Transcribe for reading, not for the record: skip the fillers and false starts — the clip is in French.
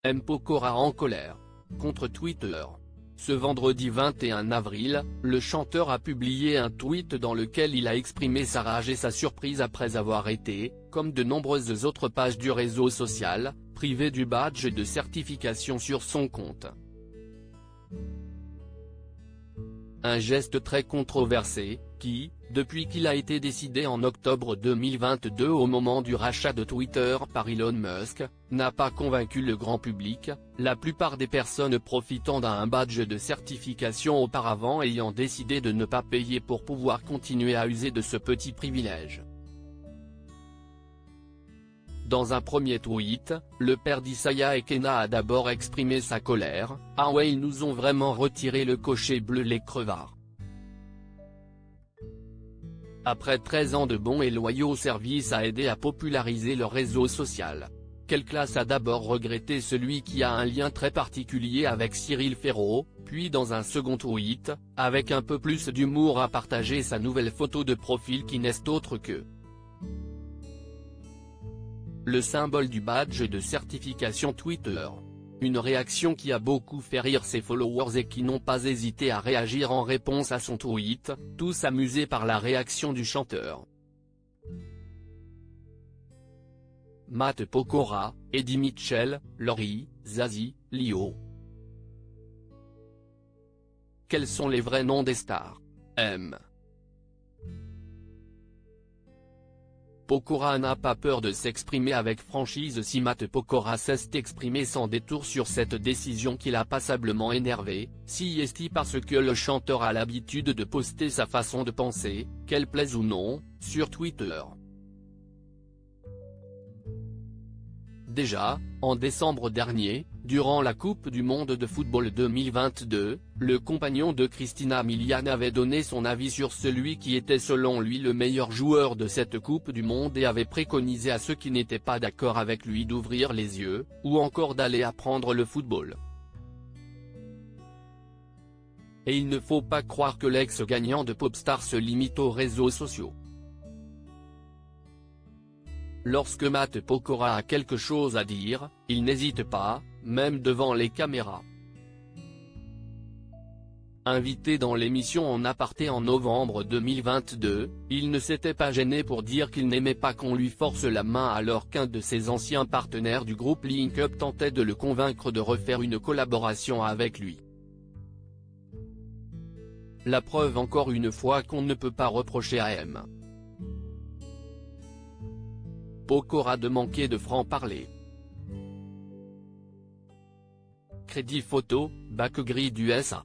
M. Pokora en colère contre Twitter. Ce vendredi 21 avril, le chanteur a publié un tweet dans lequel il a exprimé sa rage et sa surprise après avoir été, comme de nombreuses autres pages du réseau social, privé du badge de certification sur son compte. Un geste très controversé, qui, depuis qu'il a été décidé en octobre 2022 au moment du rachat de Twitter par Elon Musk, n'a pas convaincu le grand public, la plupart des personnes profitant d'un badge de certification auparavant ayant décidé de ne pas payer pour pouvoir continuer à user de ce petit privilège. Dans un premier tweet, le père d'Isaiah Ekena a d'abord exprimé sa colère. « Ah ouais, ils nous ont vraiment retiré le cocher bleu, les crevards. Après 13 ans de bons et loyaux services à aider à populariser le réseau social. Quelle classe » a d'abord regretté celui qui a un lien très particulier avec Cyril Ferraud, puis dans un second tweet, avec un peu plus d'humour a partagé sa nouvelle photo de profil qui n'est autre que le symbole du badge de certification Twitter. Une réaction qui a beaucoup fait rire ses followers et qui n'ont pas hésité à réagir en réponse à son tweet, tous amusés par la réaction du chanteur. Matt Pokora, Eddie Mitchell, Laurie, Zazie, Lio. Quels sont les vrais noms des stars? M. Pokora n'a pas peur de s'exprimer avec franchise. Si Matt Pokora s'est exprimé sans détour sur cette décision qui l'a passablement énervé, si est parce que le chanteur a l'habitude de poster sa façon de penser, qu'elle plaise ou non, sur Twitter. Déjà, en décembre dernier, durant la Coupe du Monde de football 2022, le compagnon de Christina Milian avait donné son avis sur celui qui était selon lui le meilleur joueur de cette Coupe du Monde et avait préconisé à ceux qui n'étaient pas d'accord avec lui d'ouvrir les yeux, ou encore d'aller apprendre le football. Et il ne faut pas croire que l'ex-gagnant de Popstar se limite aux réseaux sociaux. Lorsque Matt Pokora a quelque chose à dire, il n'hésite pas, même devant les caméras. Invité dans l'émission En Aparté en novembre 2022, il ne s'était pas gêné pour dire qu'il n'aimait pas qu'on lui force la main alors qu'un de ses anciens partenaires du groupe Link Up tentait de le convaincre de refaire une collaboration avec lui. La preuve encore une fois qu'on ne peut pas reprocher à M. Pokora de manquer de franc-parler. Crédit photo, bac gris du SA.